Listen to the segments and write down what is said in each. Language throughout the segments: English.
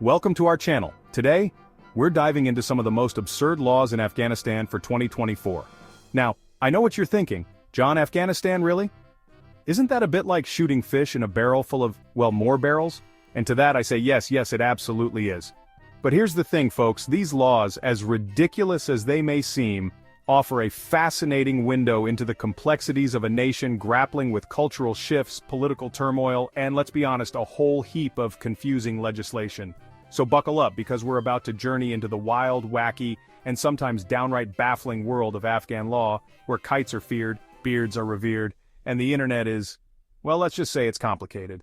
welcome to our channel. Today, we're diving into some of the most absurd laws in Afghanistan for 2024. Now, I know what you're thinking. John, Afghanistan, really? Isn't that a bit like shooting fish in a barrel full of, well, more barrels? And to that I say yes, it absolutely is. But here's the thing, folks, these laws, as ridiculous as they may seem, offer a fascinating window into the complexities of a nation grappling with cultural shifts, political turmoil, and let's be honest, a whole heap of confusing legislation. So buckle up, because we're about to journey into the wild, wacky, and sometimes downright baffling world of Afghan law, where kites are feared, beards are revered, and the internet is, well, let's just say it's complicated.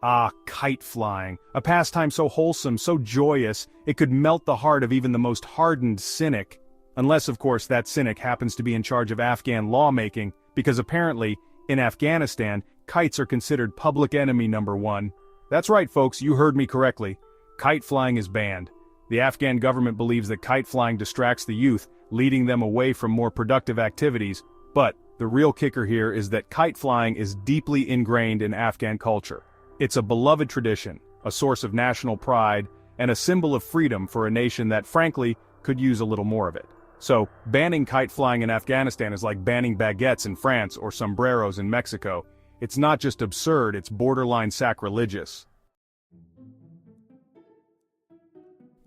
Ah, kite flying, a pastime so wholesome, so joyous, it could melt the heart of even the most hardened cynic. Unless, of course, that cynic happens to be in charge of Afghan lawmaking, because apparently, in Afghanistan, kites are considered public enemy number one. That's right, folks, you heard me correctly. Kite flying is banned. The Afghan government believes that kite flying distracts the youth, leading them away from more productive activities, but the real kicker here is that kite flying is deeply ingrained in Afghan culture. It's a beloved tradition, a source of national pride, and a symbol of freedom for a nation that, frankly, could use a little more of it. So, banning kite flying in Afghanistan is like banning baguettes in France or sombreros in Mexico. It's not just absurd, it's borderline sacrilegious.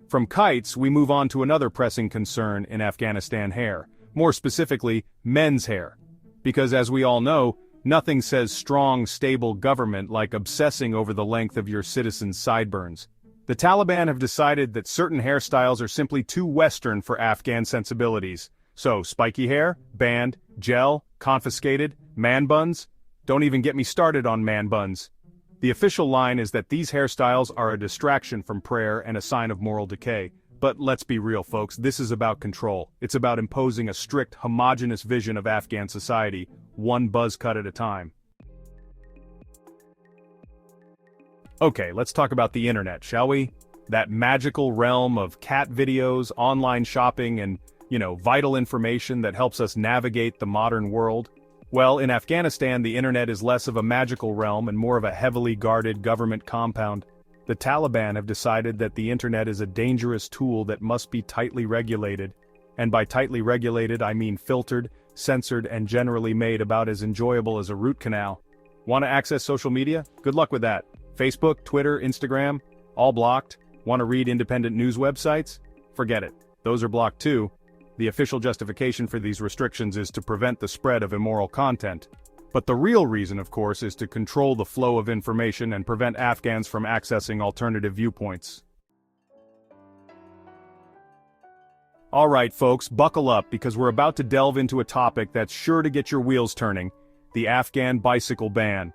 From kites, we move on to another pressing concern in Afghanistan: hair. More specifically, men's hair. Because as we all know, nothing says strong, stable government like obsessing over the length of your citizens' sideburns. The Taliban have decided that certain hairstyles are simply too Western for Afghan sensibilities. So, spiky hair, banned; gel, confiscated; man buns? Don't even get me started on man buns. The official line is that these hairstyles are a distraction from prayer and a sign of moral decay. But let's be real, folks, this is about control. It's about imposing a strict, homogeneous vision of Afghan society, one buzz cut at a time. Okay, let's talk about the internet, shall we? That magical realm of cat videos, online shopping, and, vital information that helps us navigate the modern world. Well, in Afghanistan, the internet is less of a magical realm and more of a heavily guarded government compound. The Taliban have decided that the internet is a dangerous tool that must be tightly regulated. And by tightly regulated, I mean filtered, censored, and generally made about as enjoyable as a root canal. Want to access social media? Good luck with that. Facebook, Twitter, Instagram, all blocked. Want to read independent news websites? Forget it. Those are blocked too. The official justification for these restrictions is to prevent the spread of immoral content. But the real reason, of course, is to control the flow of information and prevent Afghans from accessing alternative viewpoints. Alright folks, buckle up, because we're about to delve into a topic that's sure to get your wheels turning: the Afghan bicycle ban.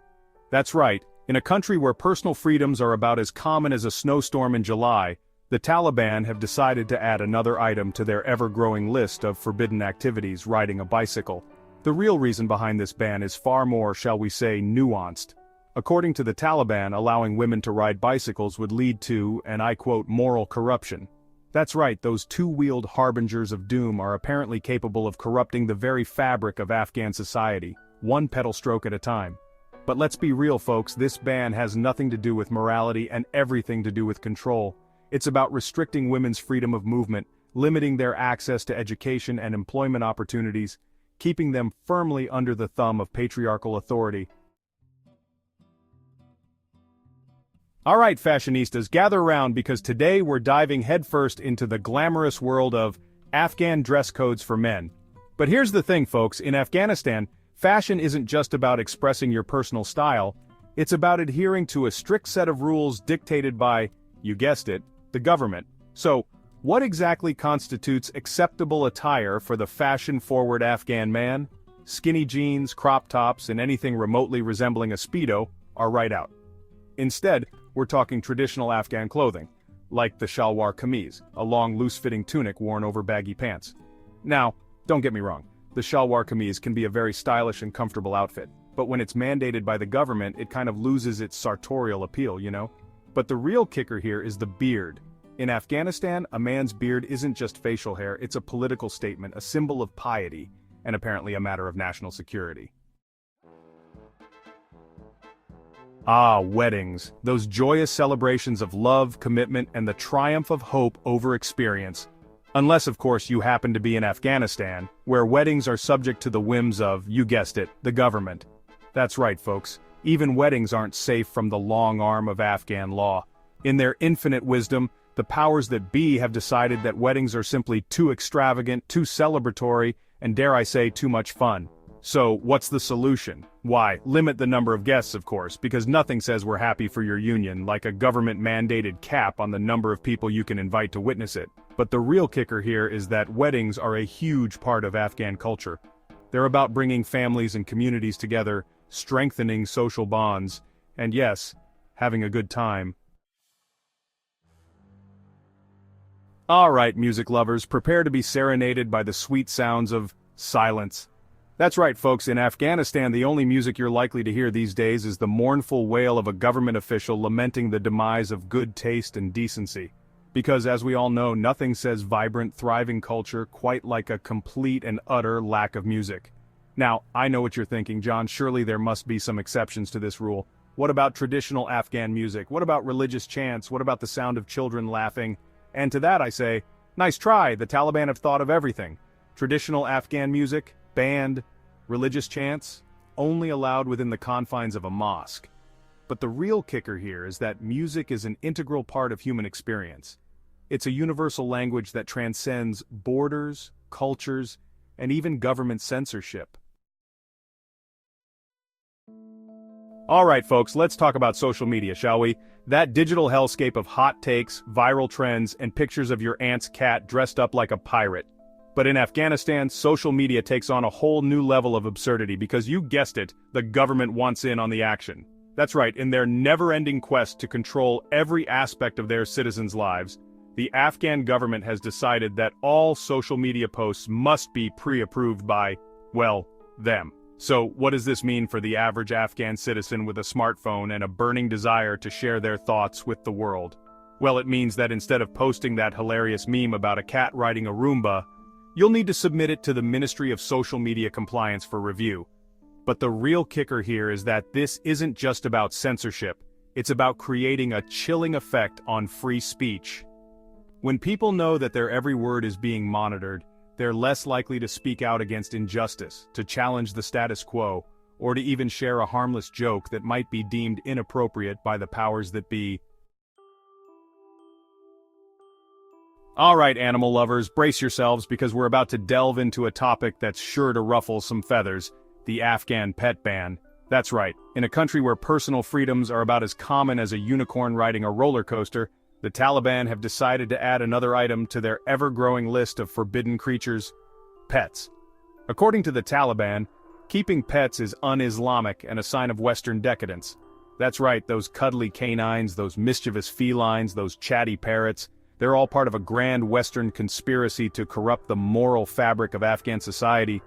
That's right, in a country where personal freedoms are about as common as a snowstorm in July, the Taliban have decided to add another item to their ever-growing list of forbidden activities: riding a bicycle. The real reason behind this ban is far more, shall we say, nuanced. According to the Taliban, allowing women to ride bicycles would lead to, and I quote, moral corruption. That's right, those two-wheeled harbingers of doom are apparently capable of corrupting the very fabric of Afghan society, one pedal stroke at a time. But let's be real, folks, this ban has nothing to do with morality and everything to do with control. It's about restricting women's freedom of movement, limiting their access to education and employment opportunities, keeping them firmly under the thumb of patriarchal authority. Alright fashionistas, gather around, because today we're diving headfirst into the glamorous world of Afghan dress codes for men. But here's the thing, folks, in Afghanistan, fashion isn't just about expressing your personal style, it's about adhering to a strict set of rules dictated by, you guessed it, the government. So, what exactly constitutes acceptable attire for the fashion-forward Afghan man? Skinny jeans, crop tops, and anything remotely resembling a Speedo are right out. Instead, we're talking traditional Afghan clothing, like the shalwar kameez, a long, loose-fitting tunic worn over baggy pants. Now, don't get me wrong, the shalwar kameez can be a very stylish and comfortable outfit, but when it's mandated by the government, it kind of loses its sartorial appeal, But the real kicker here is the beard. In Afghanistan, a man's beard isn't just facial hair, it's a political statement, a symbol of piety, and apparently a matter of national security. Ah, weddings, those joyous celebrations of love, commitment, and the triumph of hope over experience. Unless, of course, you happen to be in Afghanistan, where weddings are subject to the whims of, you guessed it, the government. That's right, folks. Even weddings aren't safe from the long arm of Afghan law. In their infinite wisdom, the powers that be have decided that weddings are simply too extravagant, too celebratory, and dare I say, too much fun. So, what's the solution? Why, limit the number of guests, of course, because nothing says we're happy for your union like a government-mandated cap on the number of people you can invite to witness it. But the real kicker here is that weddings are a huge part of Afghan culture. They're about bringing families and communities together, strengthening social bonds, and yes, having a good time. Alright, music lovers, prepare to be serenaded by the sweet sounds of silence. That's right, folks, in Afghanistan the only music you're likely to hear these days is the mournful wail of a government official lamenting the demise of good taste and decency. Because as we all know, nothing says vibrant, thriving culture quite like a complete and utter lack of music. Now, I know what you're thinking, John, surely there must be some exceptions to this rule. What about traditional Afghan music? What about religious chants? What about the sound of children laughing? And to that I say, nice try, the Taliban have thought of everything. Traditional Afghan music, band, religious chants, only allowed within the confines of a mosque. But the real kicker here is that music is an integral part of human experience. It's a universal language that transcends borders, cultures, and even government censorship. Alright folks, let's talk about social media, shall we? That digital hellscape of hot takes, viral trends, and pictures of your aunt's cat dressed up like a pirate. But in Afghanistan, social media takes on a whole new level of absurdity because you guessed it, the government wants in on the action. That's right, in their never-ending quest to control every aspect of their citizens' lives, the Afghan government has decided that all social media posts must be pre-approved by, well, them. So what does this mean for the average Afghan citizen with a smartphone and a burning desire to share their thoughts with the world? Well, it means that instead of posting that hilarious meme about a cat riding a Roomba, you'll need to submit it to the Ministry of Social Media Compliance for review. But the real kicker here is that this isn't just about censorship, it's about creating a chilling effect on free speech. When people know that their every word is being monitored, they're less likely to speak out against injustice, to challenge the status quo, or to even share a harmless joke that might be deemed inappropriate by the powers that be. Alright, animal lovers, brace yourselves because we're about to delve into a topic that's sure to ruffle some feathers, the Afghan pet ban. That's right, in a country where personal freedoms are about as common as a unicorn riding a roller coaster, the Taliban have decided to add another item to their ever-growing list of forbidden creatures: pets. According to the Taliban, keeping pets is un-Islamic and a sign of Western decadence. That's right, those cuddly canines, those mischievous felines, those chatty parrots, they're all part of a grand Western conspiracy to corrupt the moral fabric of Afghan society.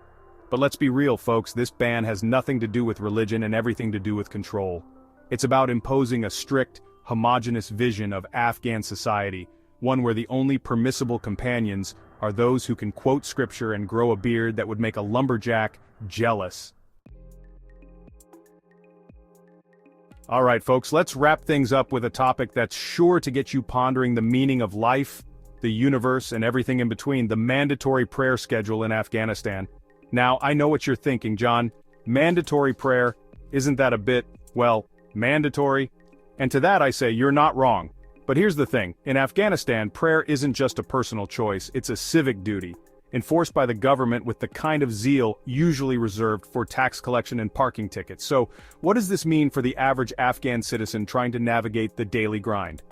But let's be real, folks, this ban has nothing to do with religion and everything to do with control. It's about imposing a strict, homogeneous vision of Afghan society, one where the only permissible companions are those who can quote scripture and grow a beard that would make a lumberjack jealous. Alright folks, let's wrap things up with a topic that's sure to get you pondering the meaning of life, the universe, and everything in between: the mandatory prayer schedule in Afghanistan. Now, I know what you're thinking, John. Mandatory prayer, isn't that a bit, well, mandatory? And to that I say, you're not wrong. But here's the thing, in Afghanistan, prayer isn't just a personal choice, it's a civic duty, enforced by the government with the kind of zeal usually reserved for tax collection and parking tickets. So, what does this mean for the average Afghan citizen trying to navigate the daily grind?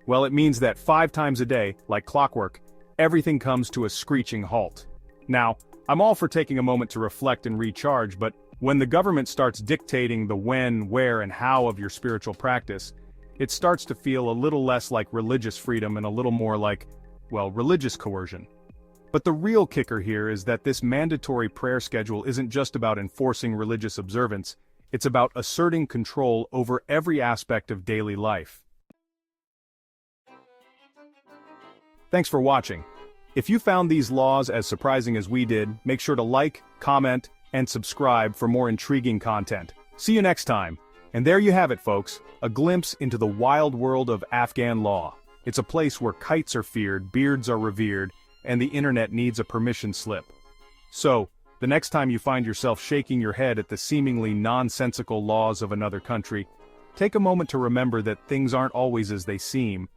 Well, it means that 5 times a day, like clockwork, everything comes to a screeching halt. Now, I'm all for taking a moment to reflect and recharge, but when the government starts dictating the when, where, and how of your spiritual practice, it starts to feel a little less like religious freedom and a little more like, well, religious coercion. But the real kicker here is that this mandatory prayer schedule isn't just about enforcing religious observance, it's about asserting control over every aspect of daily life. Thanks for watching. If you found these laws as surprising as we did, make sure to like, comment, and subscribe for more intriguing content. See you next time. And there you have it, folks, a glimpse into the wild world of Afghan law. It's a place where kites are feared, beards are revered, and the internet needs a permission slip. So, the next time you find yourself shaking your head at the seemingly nonsensical laws of another country, take a moment to remember that things aren't always as they seem,